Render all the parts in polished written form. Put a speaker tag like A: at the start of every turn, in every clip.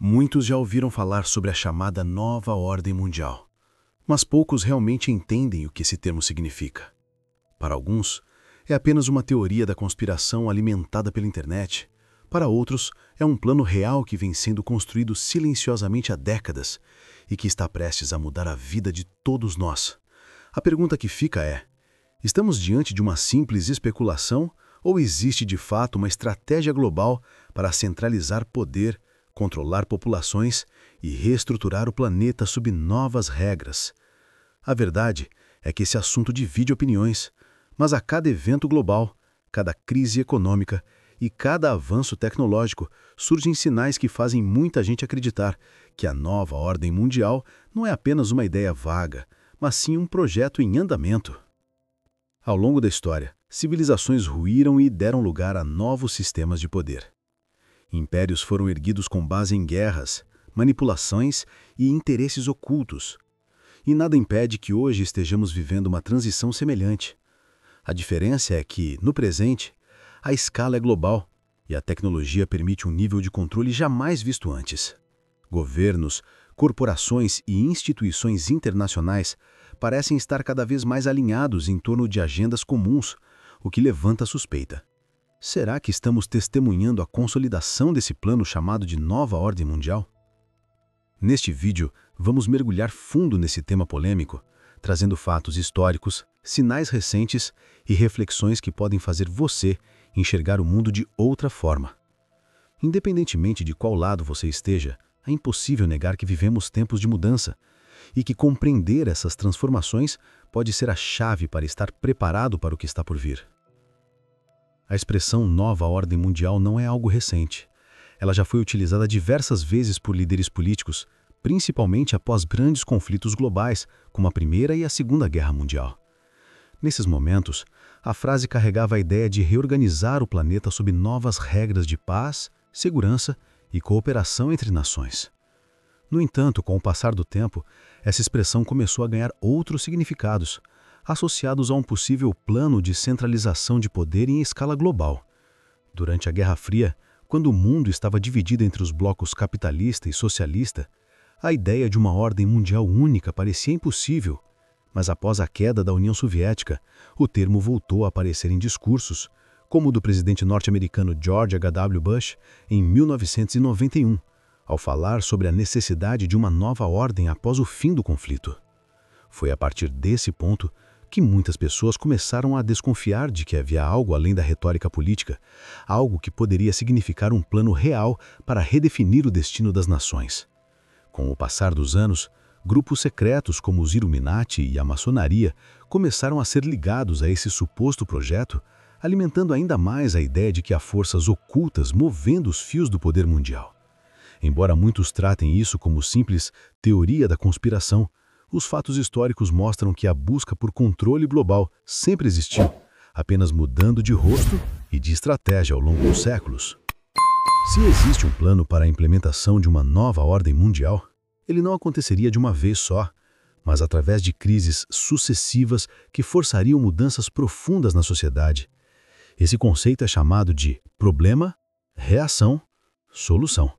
A: Muitos já ouviram falar sobre a chamada Nova Ordem Mundial, mas poucos realmente entendem o que esse termo significa. Para alguns, é apenas uma teoria da conspiração alimentada pela internet. Para outros, é um plano real que vem sendo construído silenciosamente há décadas e que está prestes a mudar a vida de todos nós. A pergunta que fica é: estamos diante de uma simples especulação ou existe de fato uma estratégia global para centralizar poder, controlar populações e reestruturar o planeta sob novas regras? A verdade é que esse assunto divide opiniões, mas a cada evento global, cada crise econômica e cada avanço tecnológico surgem sinais que fazem muita gente acreditar que a nova ordem mundial não é apenas uma ideia vaga, mas sim um projeto em andamento. Ao longo da história, civilizações ruíram e deram lugar a novos sistemas de poder. Impérios foram erguidos com base em guerras, manipulações e interesses ocultos. E nada impede que hoje estejamos vivendo uma transição semelhante. A diferença é que, no presente, a escala é global e a tecnologia permite um nível de controle jamais visto antes. Governos, corporações e instituições internacionais parecem estar cada vez mais alinhados em torno de agendas comuns, o que levanta a suspeita. Será que estamos testemunhando a consolidação desse plano chamado de Nova Ordem Mundial? Neste vídeo, vamos mergulhar fundo nesse tema polêmico, trazendo fatos históricos, sinais recentes e reflexões que podem fazer você enxergar o mundo de outra forma. Independentemente de qual lado você esteja, é impossível negar que vivemos tempos de mudança e que compreender essas transformações pode ser a chave para estar preparado para o que está por vir. A expressão Nova Ordem Mundial não é algo recente. Ela já foi utilizada diversas vezes por líderes políticos, principalmente após grandes conflitos globais, como a Primeira e a Segunda Guerra Mundial. Nesses momentos, a frase carregava a ideia de reorganizar o planeta sob novas regras de paz, segurança e cooperação entre nações. No entanto, com o passar do tempo, essa expressão começou a ganhar outros significados, associados a um possível plano de centralização de poder em escala global. Durante a Guerra Fria, quando o mundo estava dividido entre os blocos capitalista e socialista, a ideia de uma ordem mundial única parecia impossível, mas após a queda da União Soviética, o termo voltou a aparecer em discursos, como o do presidente norte-americano George H.W. Bush em 1991, ao falar sobre a necessidade de uma nova ordem após o fim do conflito. Foi a partir desse ponto que muitas pessoas começaram a desconfiar de que havia algo além da retórica política, algo que poderia significar um plano real para redefinir o destino das nações. Com o passar dos anos, grupos secretos como os Illuminati e a maçonaria começaram a ser ligados a esse suposto projeto, alimentando ainda mais a ideia de que há forças ocultas movendo os fios do poder mundial. Embora muitos tratem isso como simples teoria da conspiração, os fatos históricos mostram que a busca por controle global sempre existiu, apenas mudando de rosto e de estratégia ao longo dos séculos. Se existe um plano para a implementação de uma nova ordem mundial, ele não aconteceria de uma vez só, mas através de crises sucessivas que forçariam mudanças profundas na sociedade. Esse conceito é chamado de problema, reação, solução.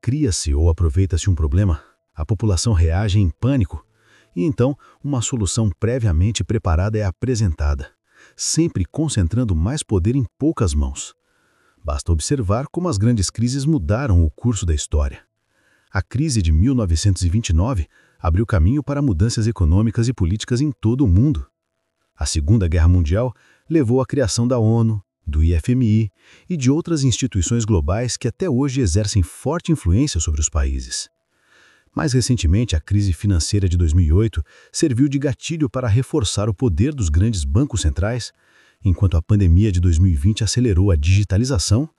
A: Cria-se ou aproveita-se um problema, a população reage em pânico, e então uma solução previamente preparada é apresentada, sempre concentrando mais poder em poucas mãos. Basta observar como as grandes crises mudaram o curso da história. A crise de 1929 abriu caminho para mudanças econômicas e políticas em todo o mundo. A Segunda Guerra Mundial levou à criação da ONU, do IFMI e de outras instituições globais que até hoje exercem forte influência sobre os países. Mais recentemente, a crise financeira de 2008 serviu de gatilho para reforçar o poder dos grandes bancos centrais, enquanto a pandemia de 2020 acelerou a digitalização,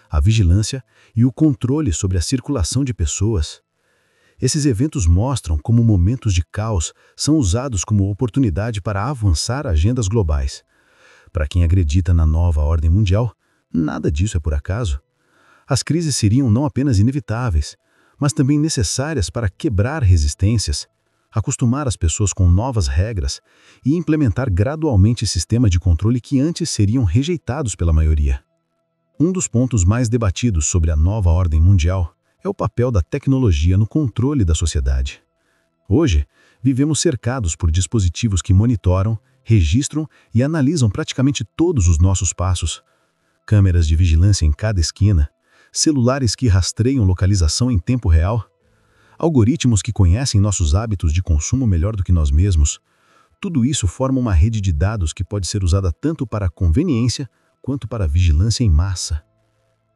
A: a vigilância e o controle sobre a circulação de pessoas. Esses eventos mostram como momentos de caos são usados como oportunidade para avançar agendas globais. Para quem acredita na nova ordem mundial, nada disso é por acaso. As crises seriam não apenas inevitáveis, mas também necessárias para quebrar resistências, acostumar as pessoas com novas regras e implementar gradualmente sistemas de controle que antes seriam rejeitados pela maioria. Um dos pontos mais debatidos sobre a nova ordem mundial é o papel da tecnologia no controle da sociedade. Hoje, vivemos cercados por dispositivos que monitoram, registram e analisam praticamente todos os nossos passos. Câmeras de vigilância em cada esquina, celulares que rastreiam localização em tempo real, algoritmos que conhecem nossos hábitos de consumo melhor do que nós mesmos. Tudo isso forma uma rede de dados que pode ser usada tanto para conveniência quanto para vigilância em massa.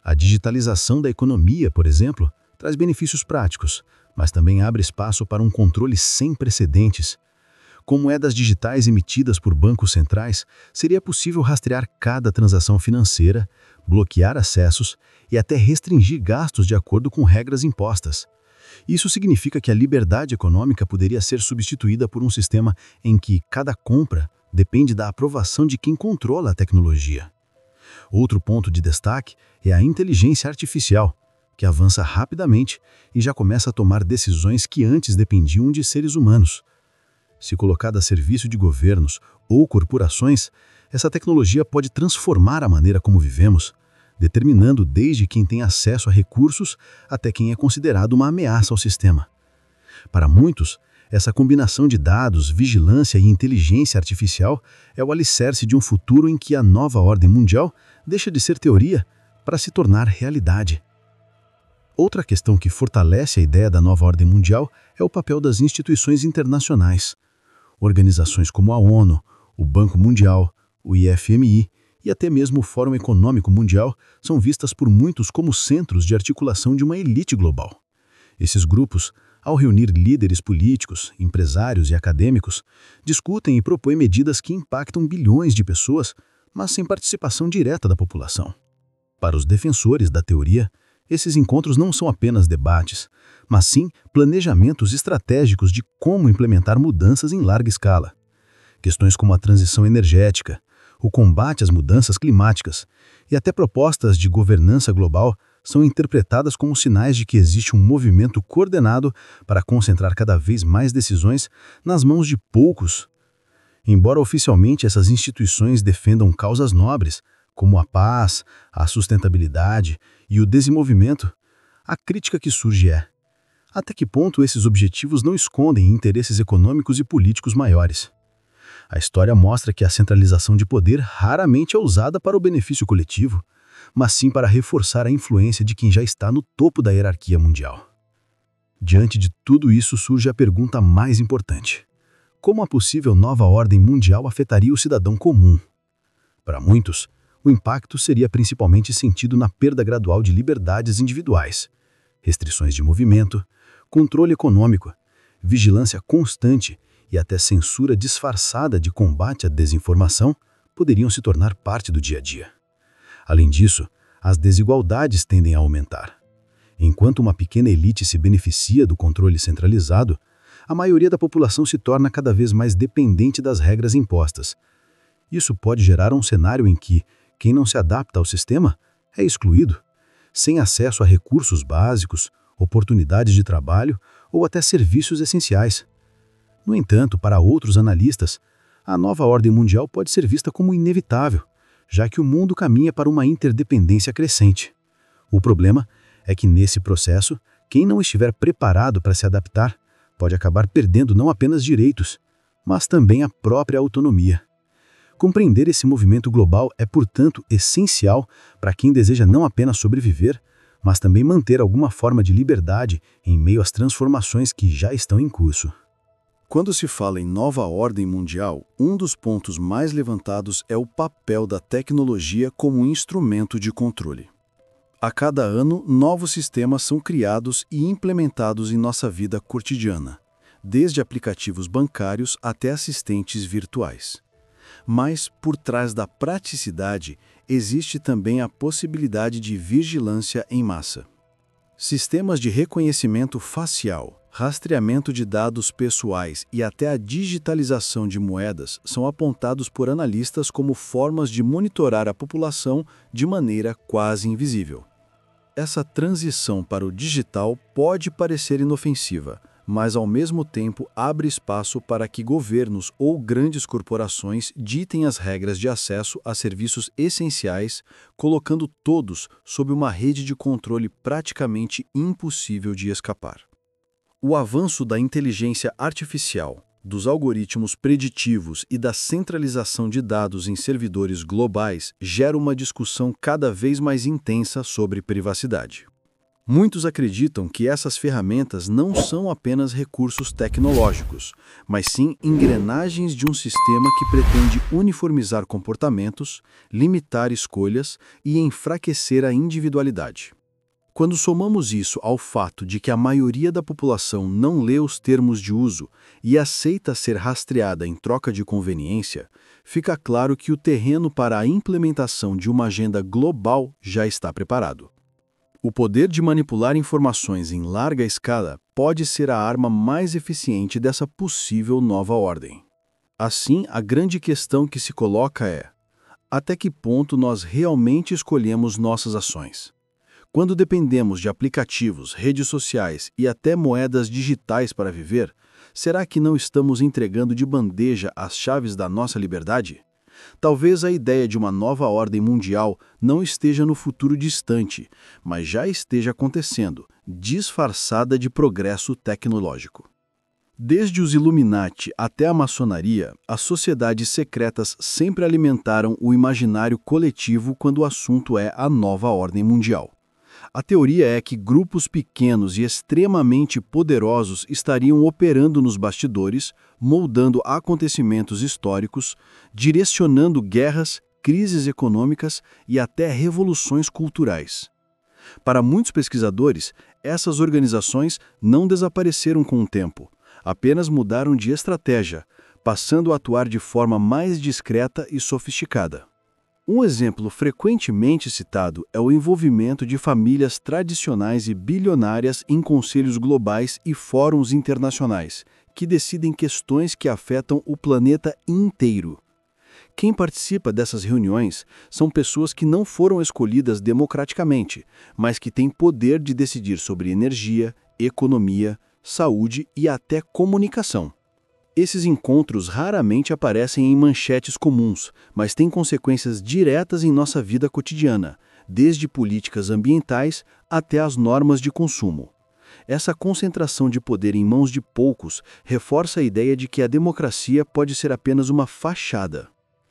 A: A digitalização da economia, por exemplo, traz benefícios práticos, mas também abre espaço para um controle sem precedentes. Com moedas digitais emitidas por bancos centrais, seria possível rastrear cada transação financeira, bloquear acessos e até restringir gastos de acordo com regras impostas. Isso significa que a liberdade econômica poderia ser substituída por um sistema em que cada compra depende da aprovação de quem controla a tecnologia. Outro ponto de destaque é a inteligência artificial, que avança rapidamente e já começa a tomar decisões que antes dependiam de seres humanos. Se colocada a serviço de governos ou corporações, essa tecnologia pode transformar a maneira como vivemos, determinando desde quem tem acesso a recursos até quem é considerado uma ameaça ao sistema. Para muitos, essa combinação de dados, vigilância e inteligência artificial é o alicerce de um futuro em que a nova ordem mundial deixa de ser teoria para se tornar realidade. Outra questão que fortalece a ideia da nova ordem mundial é o papel das instituições internacionais. Organizações como a ONU, o Banco Mundial, o IFMI e até mesmo o Fórum Econômico Mundial são vistas por muitos como centros de articulação de uma elite global. Esses grupos, ao reunir líderes políticos, empresários e acadêmicos, discutem e propõem medidas que impactam bilhões de pessoas, mas sem participação direta da população. Para os defensores da teoria, esses encontros não são apenas debates, mas sim planejamentos estratégicos de como implementar mudanças em larga escala. Questões como a transição energética, o combate às mudanças climáticas e até propostas de governança global são interpretadas como sinais de que existe um movimento coordenado para concentrar cada vez mais decisões nas mãos de poucos. Embora oficialmente essas instituições defendam causas nobres, como a paz, a sustentabilidade e o desenvolvimento, a crítica que surge é: até que ponto esses objetivos não escondem interesses econômicos e políticos maiores? A história mostra que a centralização de poder raramente é usada para o benefício coletivo, mas sim para reforçar a influência de quem já está no topo da hierarquia mundial. Diante de tudo isso surge a pergunta mais importante: como a possível nova ordem mundial afetaria o cidadão comum? Para muitos, o impacto seria principalmente sentido na perda gradual de liberdades individuais. Restrições de movimento, controle econômico, vigilância constante e até censura disfarçada de combate à desinformação poderiam se tornar parte do dia a dia. Além disso, as desigualdades tendem a aumentar. Enquanto uma pequena elite se beneficia do controle centralizado, a maioria da população se torna cada vez mais dependente das regras impostas. Isso pode gerar um cenário em que quem não se adapta ao sistema é excluído, sem acesso a recursos básicos, oportunidades de trabalho ou até serviços essenciais. No entanto, para outros analistas, a nova ordem mundial pode ser vista como inevitável, já que o mundo caminha para uma interdependência crescente. O problema é que, nesse processo, quem não estiver preparado para se adaptar pode acabar perdendo não apenas direitos, mas também a própria autonomia. Compreender esse movimento global é, portanto, essencial para quem deseja não apenas sobreviver, mas também manter alguma forma de liberdade em meio às transformações que já estão em curso.
B: Quando se fala em nova ordem mundial, um dos pontos mais levantados é o papel da tecnologia como instrumento de controle. A cada ano, novos sistemas são criados e implementados em nossa vida cotidiana, desde aplicativos bancários até assistentes virtuais. Mas, por trás da praticidade, existe também a possibilidade de vigilância em massa. Sistemas de reconhecimento facial, rastreamento de dados pessoais e até a digitalização de moedas são apontados por analistas como formas de monitorar a população de maneira quase invisível. Essa transição para o digital pode parecer inofensiva, mas ao mesmo tempo abre espaço para que governos ou grandes corporações ditem as regras de acesso a serviços essenciais, colocando todos sob uma rede de controle praticamente impossível de escapar. O avanço da inteligência artificial, dos algoritmos preditivos e da centralização de dados em servidores globais gera uma discussão cada vez mais intensa sobre privacidade. Muitos acreditam que essas ferramentas não são apenas recursos tecnológicos, mas sim engrenagens de um sistema que pretende uniformizar comportamentos, limitar escolhas e enfraquecer a individualidade. Quando somamos isso ao fato de que a maioria da população não lê os termos de uso e aceita ser rastreada em troca de conveniência, fica claro que o terreno para a implementação de uma agenda global já está preparado. O poder de manipular informações em larga escala pode ser a arma mais eficiente dessa possível nova ordem. Assim, a grande questão que se coloca é: até que ponto nós realmente escolhemos nossas ações? Quando dependemos de aplicativos, redes sociais e até moedas digitais para viver, será que não estamos entregando de bandeja as chaves da nossa liberdade? Talvez a ideia de uma nova ordem mundial não esteja no futuro distante, mas já esteja acontecendo, disfarçada de progresso tecnológico. Desde os Illuminati até a maçonaria, as sociedades secretas sempre alimentaram o imaginário coletivo quando o assunto é a nova ordem mundial. A teoria é que grupos pequenos e extremamente poderosos estariam operando nos bastidores, moldando acontecimentos históricos, direcionando guerras, crises econômicas e até revoluções culturais. Para muitos pesquisadores, essas organizações não desapareceram com o tempo, apenas mudaram de estratégia, passando a atuar de forma mais discreta e sofisticada. Um exemplo frequentemente citado é o envolvimento de famílias tradicionais e bilionárias em conselhos globais e fóruns internacionais, que decidem questões que afetam o planeta inteiro. Quem participa dessas reuniões são pessoas que não foram escolhidas democraticamente, mas que têm poder de decidir sobre energia, economia, saúde e até comunicação. Esses encontros raramente aparecem em manchetes comuns, mas têm consequências diretas em nossa vida cotidiana, desde políticas ambientais até as normas de consumo. Essa concentração de poder em mãos de poucos reforça a ideia de que a democracia pode ser apenas uma fachada.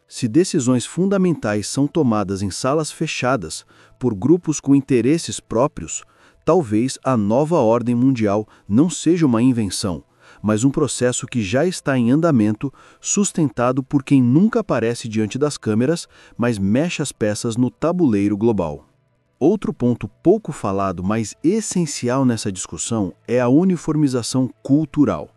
B: Se decisões fundamentais são tomadas em salas fechadas, por grupos com interesses próprios, talvez a nova ordem mundial não seja uma invenção, mas um processo que já está em andamento, sustentado por quem nunca aparece diante das câmeras, mas mexe as peças no tabuleiro global. Outro ponto pouco falado, mas essencial nessa discussão, é a uniformização cultural.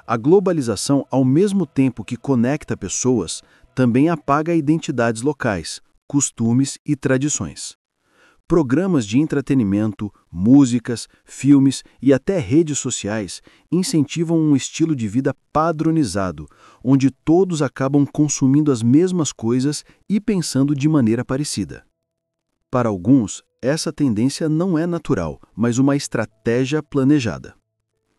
B: A globalização, ao mesmo tempo que conecta pessoas, também apaga identidades locais, costumes e tradições. Programas de entretenimento, músicas, filmes e até redes sociais incentivam um estilo de vida padronizado, onde todos acabam consumindo as mesmas coisas e pensando de maneira parecida. Para alguns, essa tendência não é natural, mas uma estratégia planejada.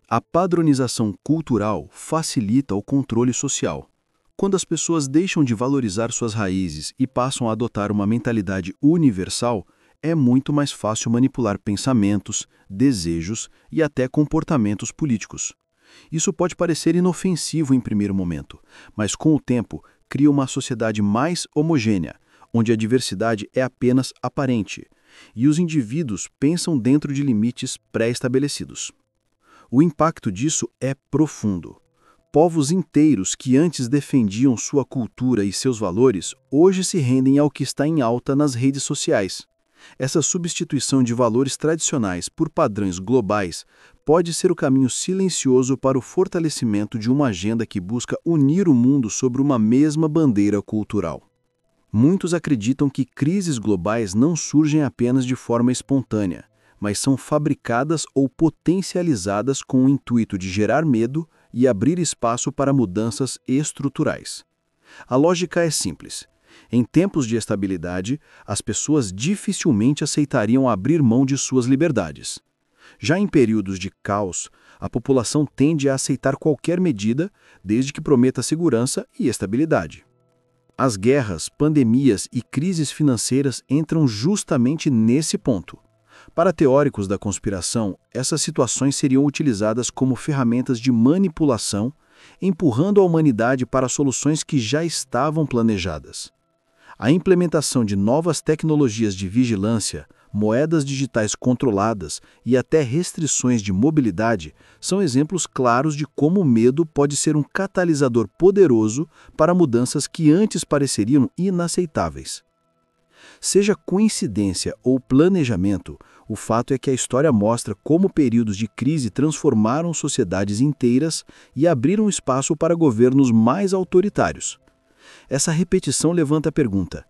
B: A padronização cultural facilita o controle social. Quando as pessoas deixam de valorizar suas raízes e passam a adotar uma mentalidade universal, é muito mais fácil manipular pensamentos, desejos e até comportamentos políticos. Isso pode parecer inofensivo em primeiro momento, mas com o tempo cria uma sociedade mais homogênea, onde a diversidade é apenas aparente, e os indivíduos pensam dentro de limites pré-estabelecidos. O impacto disso é profundo. Povos inteiros que antes defendiam sua cultura e seus valores, hoje se rendem ao que está em alta nas redes sociais. Essa substituição de valores tradicionais por padrões globais pode ser o caminho silencioso para o fortalecimento de uma agenda que busca unir o mundo sob uma mesma bandeira cultural. Muitos acreditam que crises globais não surgem apenas de forma espontânea, mas são fabricadas ou potencializadas com o intuito de gerar medo e abrir espaço para mudanças estruturais. A lógica é simples. Em tempos de estabilidade, as pessoas dificilmente aceitariam abrir mão de suas liberdades. Já em períodos de caos, a população tende a aceitar qualquer medida, desde que prometa segurança e estabilidade. As guerras, pandemias e crises financeiras entram justamente nesse ponto. Para teóricos da conspiração, essas situações seriam utilizadas como ferramentas de manipulação, empurrando a humanidade para soluções que já estavam planejadas. A implementação de novas tecnologias de vigilância, moedas digitais controladas e até restrições de mobilidade são exemplos claros de como o medo pode ser um catalisador poderoso para mudanças que antes pareceriam inaceitáveis. Seja coincidência ou planejamento, o fato é que a história mostra como períodos de crise transformaram sociedades inteiras e abriram espaço para governos mais autoritários. Essa repetição levanta a pergunta: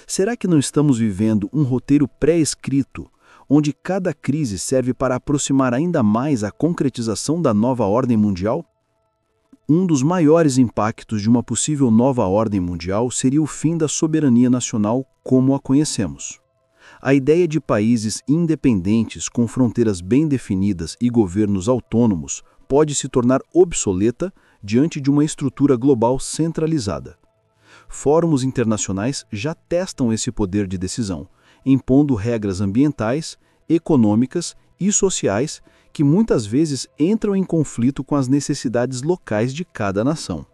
B: será que não estamos vivendo um roteiro pré-escrito, onde cada crise serve para aproximar ainda mais a concretização da nova ordem mundial? Um dos maiores impactos de uma possível nova ordem mundial seria o fim da soberania nacional como a conhecemos. A ideia de países independentes com fronteiras bem definidas e governos autônomos pode se tornar obsoleta diante de uma estrutura global centralizada. Fóruns internacionais já testam esse poder de decisão, impondo regras ambientais, econômicas e sociais que muitas vezes entram em conflito com as necessidades locais de cada nação.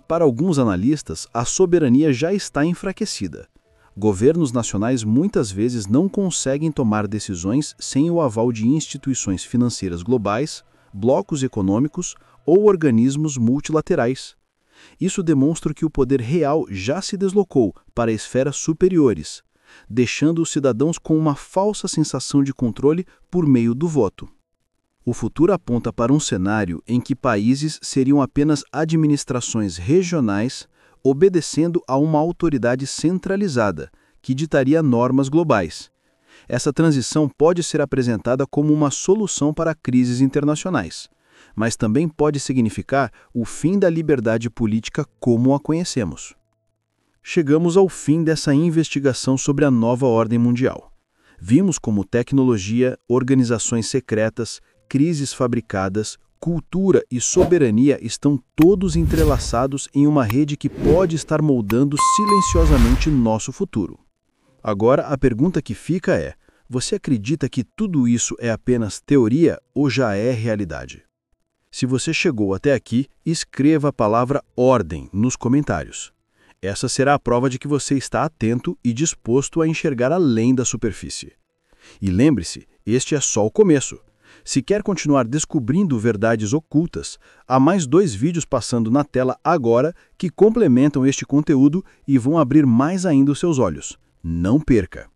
B: Para alguns analistas, a soberania já está enfraquecida. Governos nacionais muitas vezes não conseguem tomar decisões sem o aval de instituições financeiras globais, blocos econômicos ou organismos multilaterais. Isso demonstra que o poder real já se deslocou para esferas superiores, deixando os cidadãos com uma falsa sensação de controle por meio do voto. O futuro aponta para um cenário em que países seriam apenas administrações regionais, obedecendo a uma autoridade centralizada, que ditaria normas globais. Essa transição pode ser apresentada como uma solução para crises internacionais, mas também pode significar o fim da liberdade política como a conhecemos. Chegamos ao fim dessa investigação sobre a nova ordem mundial. Vimos como tecnologia, organizações secretas, crises fabricadas, cultura e soberania estão todos entrelaçados em uma rede que pode estar moldando silenciosamente nosso futuro. Agora, a pergunta que fica é: você acredita que tudo isso é apenas teoria ou já é realidade? Se você chegou até aqui, escreva a palavra ordem nos comentários. Essa será a prova de que você está atento e disposto a enxergar além da superfície. E lembre-se, este é só o começo. Se quer continuar descobrindo verdades ocultas, há mais 2 vídeos passando na tela agora que complementam este conteúdo e vão abrir mais ainda os seus olhos. Não perca!